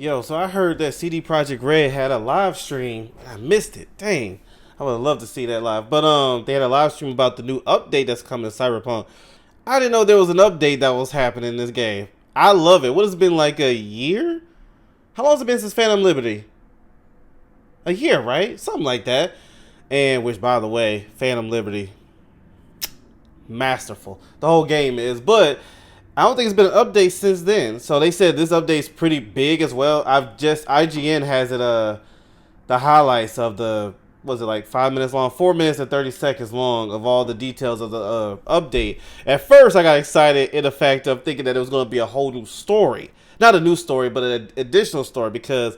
Yo, so I heard that CD Projekt Red had a live stream. I missed it. Dang. I would love to see that live. But they had a live stream about the new update that's coming to Cyberpunk. I didn't know there was an update that was happening in this game. I love it. What has it been, like a year? How long has it been since Phantom Liberty? A year, right? Something like that. And which, by the way, Phantom Liberty, masterful. The whole game is, but I don't think it's been an update since then. So they said this update's pretty big as well. IGN has it the highlights of the, was it like 5 minutes long, 4 minutes and 30 seconds long of all the details of the update. At first I got excited in the fact of thinking that it was going to be a whole new story. Not a new story, but an additional story, because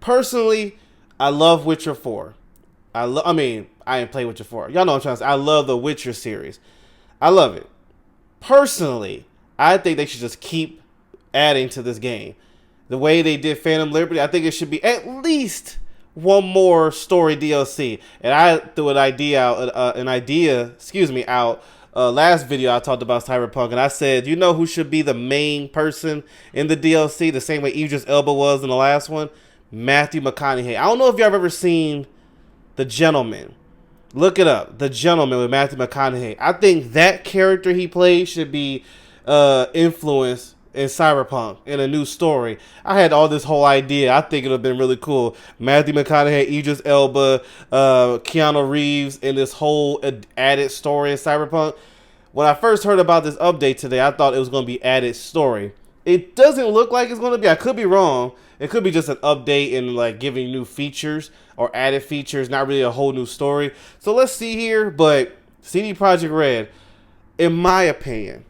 personally I love Witcher 4. I mean, I ain't played Witcher 4. Y'all know what I'm trying to say. I love the Witcher series. I love it. Personally, I think they should just keep adding to this game. The way they did Phantom Liberty, I think it should be at least one more story DLC. And I threw an idea out. Last video I talked about Cyberpunk, and I said, you know who should be the main person in the DLC, the same way Idris Elba was in the last one? Matthew McConaughey. I don't know if y'all have ever seen The Gentleman. Look it up. The Gentleman with Matthew McConaughey. I think that character he played should be influenced in Cyberpunk in a new story. I had all this whole idea. I think it would have been really cool. Matthew McConaughey, Idris Elba, Keanu Reeves in this whole added story in Cyberpunk. When I first heard about this update today, I thought it was going to be added story. It doesn't look like it's going to be. I could be wrong. It could be just an update and like giving new features or added features, not really a whole new story. So let's see here. But CD Projekt Red, in my opinion,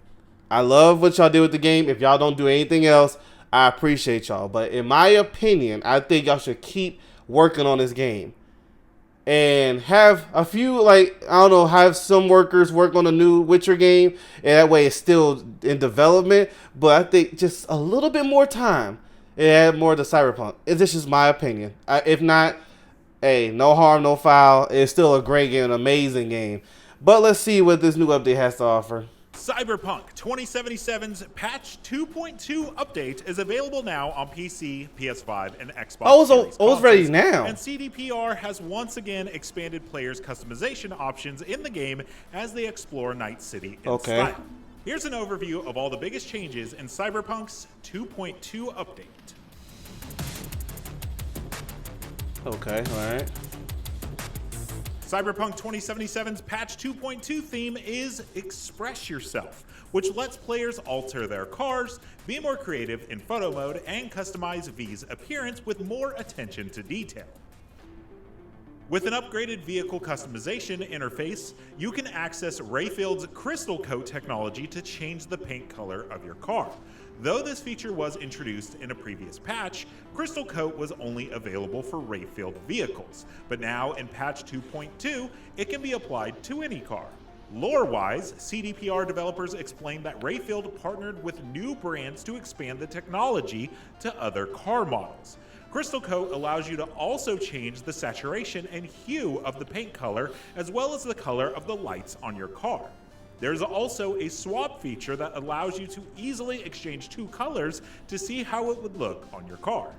I love what y'all did with the game. If y'all don't do anything else, I appreciate y'all. But in my opinion, I think y'all should keep working on this game. And have a few, like, I don't know, have some workers work on a new Witcher game. And that way it's still in development. But I think just a little bit more time and add more to Cyberpunk. This is my opinion. If not, hey, no harm, no foul. It's still a great game, an amazing game. But let's see what this new update has to offer. Cyberpunk 2077's patch 2.2 update is available now on PC, PS5, and Xbox Series I was ready now. And CDPR has once again expanded players' customization options in the game as they explore Night City in style. Here's an overview of all the biggest changes in Cyberpunk's 2.2 update. Okay, alright. Cyberpunk 2077's patch 2.2 theme is Express Yourself, which lets players alter their cars, be more creative in photo mode, and customize V's appearance with more attention to detail. With an upgraded vehicle customization interface, you can access Rayfield's Crystal Coat technology to change the paint color of your car. Though this feature was introduced in a previous patch, Crystal Coat was only available for Rayfield vehicles, but now in patch 2.2, it can be applied to any car. Lore-wise, CDPR developers explained that Rayfield partnered with new brands to expand the technology to other car models. Crystal Coat allows you to also change the saturation and hue of the paint color, as well as the color of the lights on your car. There's also a swap feature that allows you to easily exchange two colors to see how it would look on your car.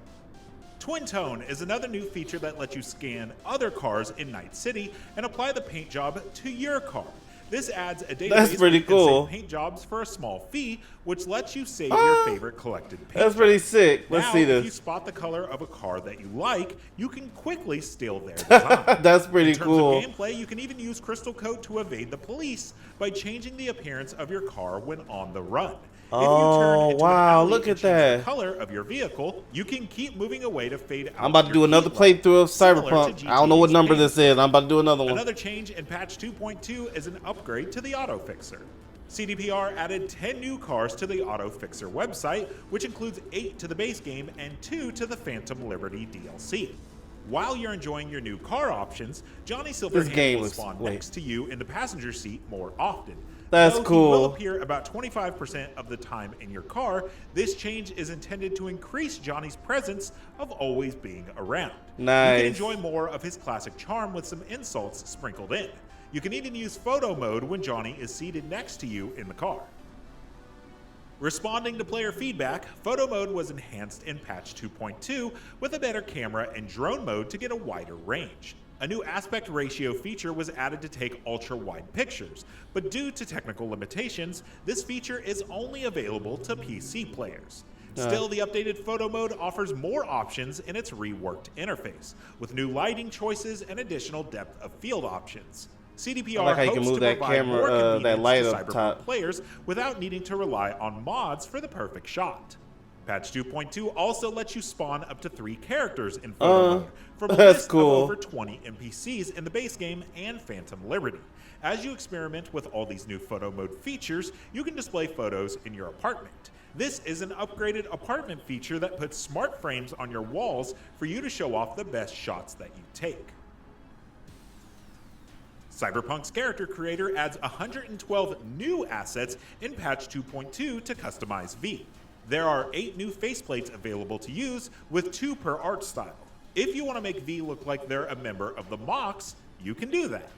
Twin Tone is another new feature that lets you scan other cars in Night City and apply the paint job to your car. This adds a database with insane paint jobs for a small fee, which lets you save your favorite collected paint That's pretty sick. Let's now, see this. If you spot the color of a car that you like, you can quickly steal their design. That's pretty cool. In terms of gameplay, you can even use Crystal Coat to evade the police by changing the appearance of your car when on the run. Oh, wow, look at that. The color of your vehicle, you can keep moving away to fade out. I'm about to do another playthrough of Cyberpunk. I don't know what number this is. I'm about to do another one. Another change in patch 2.2 is an upgrade to the Autofixer. CDPR added 10 new cars to the Autofixer website, which includes 8 to the base game and 2 to the Phantom Liberty DLC. While you're enjoying your new car options, Johnny Silverhand will spawn next to you in the passenger seat more often. That's cool. He will appear about 25% of the time in your car. This change is intended to increase Johnny's presence of always being around. Nice. You can enjoy more of his classic charm with some insults sprinkled in. You can even use photo mode when Johnny is seated next to you in the car. Responding to player feedback, photo mode was enhanced in patch 2.2 with a better camera and drone mode to get a wider range. A new aspect ratio feature was added to take ultra-wide pictures, but due to technical limitations, this feature is only available to PC players. Still, the updated photo mode offers more options in its reworked interface, with new lighting choices and additional depth of field options. CDPR like how you hopes can move to that provide camera, more convenience that light to up Cyberpunk top players without needing to rely on mods for the perfect shot. Patch 2.2 also lets you spawn up to 3 characters in photo mode, from a list cool. of over 20 NPCs in the base game and Phantom Liberty. As you experiment with all these new photo mode features, you can display photos in your apartment. This is an upgraded apartment feature that puts smart frames on your walls for you to show off the best shots that you take. Cyberpunk's character creator adds 112 new assets in patch 2.2 to customize V. There are 8 new faceplates available to use, with 2 per art style. If you want to make V look like they're a member of the Mox, you can do that.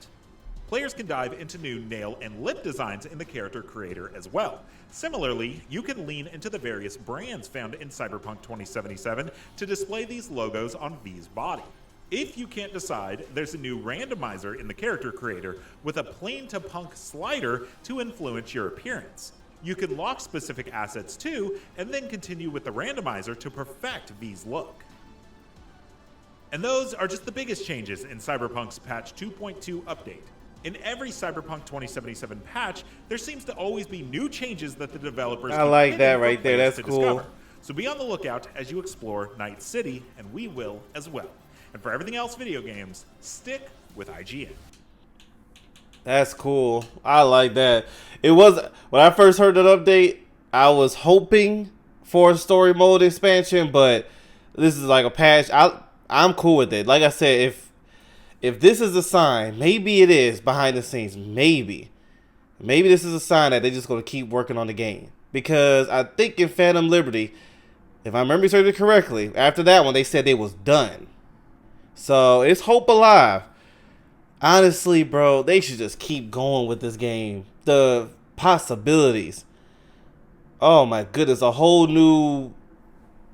Players can dive into new nail and lip designs in the character creator as well. Similarly, you can lean into the various brands found in Cyberpunk 2077 to display these logos on V's body. If you can't decide, there's a new randomizer in the character creator with a plane to punk slider to influence your appearance. You can lock specific assets too, and then continue with the randomizer to perfect V's look. And those are just the biggest changes in Cyberpunk's patch 2.2 update. In every Cyberpunk 2077 patch, there seems to always be new changes that the developers I like that for right there. players That's to cool. discover. So be on the lookout as you explore Night City, and we will as well. And for everything else video games, stick with IGN. That's cool. I like that. It was, when I first heard that update, I was hoping for a story mode expansion, but this is like a patch. I'm cool with it. Like I said, if this is a sign, maybe it is behind the scenes. Maybe this is a sign that they're just going to keep working on the game. Because I think in Phantom Liberty, if I remember correctly, after that one, they said they was done. So it's hope alive. Honestly, bro, they should just keep going with this game. The possibilities. Oh my goodness, a whole new,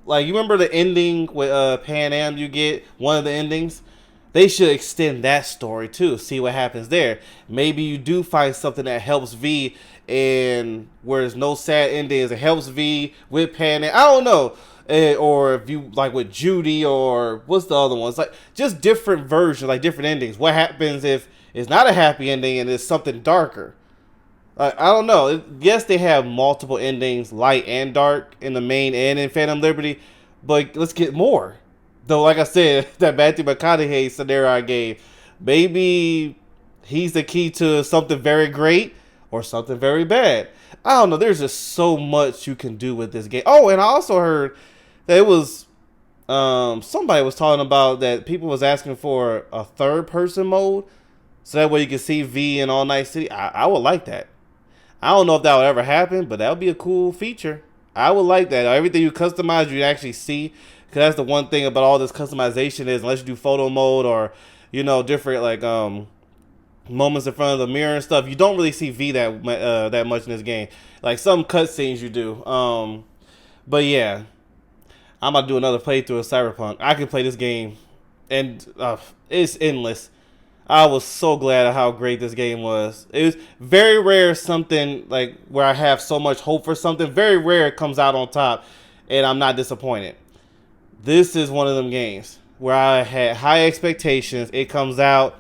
like, you remember the ending with Pan Am, you get one of the endings? They should extend that story too. See what happens there. Maybe you do find something that helps V, and where there's no sad endings, it helps V with Pan Am. I don't know. Or if you like with Judy, or what's the other ones? Like just different versions, like different endings. What happens if it's not a happy ending and it's something darker? I don't know. Yes, they have multiple endings, light and dark, in the main and in Phantom Liberty, but let's get more. Though, like I said, that Matthew McConaughey scenario I gave, maybe he's the key to something very great or something very bad. I don't know. There's just so much you can do with this game. Oh, and I also heard that it was somebody was talking about that people was asking for a third-person mode, so that way you can see V in All Night City. I would like that. I don't know if that would ever happen, but that would be a cool feature. I would like that. Everything you customize, you actually see. Because that's the one thing about all this customization is, unless you do photo mode or, you know, different, like, moments in front of the mirror and stuff, you don't really see V that much in this game. Like, some cutscenes you do. But, yeah. I'm about to do another playthrough of Cyberpunk. I can play this game, and it's endless. I was so glad of how great this game was. It was very rare something, like, where I have so much hope for something. Very rare it comes out on top, and I'm not disappointed. This is one of them games where I had high expectations. It comes out,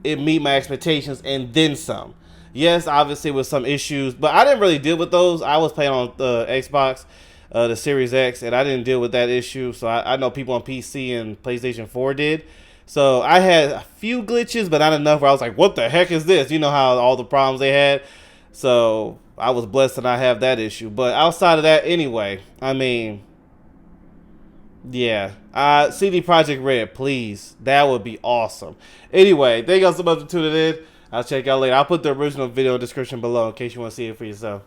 it meet my expectations, and then some. Yes, obviously with some issues, but I didn't really deal with those. I was playing on the Xbox, the Series X, and I didn't deal with that issue. So I know people on PC and PlayStation 4 did. So I had a few glitches, but not enough where I was like, what the heck is this? You know how all the problems they had. So I was blessed to not have that issue. But outside of that, anyway, I mean, yeah. CD Projekt Red, please. That would be awesome. Anyway, thank y'all so much for tuning in. I'll check y'all later. I'll put the original video in the description below in case you want to see it for yourself.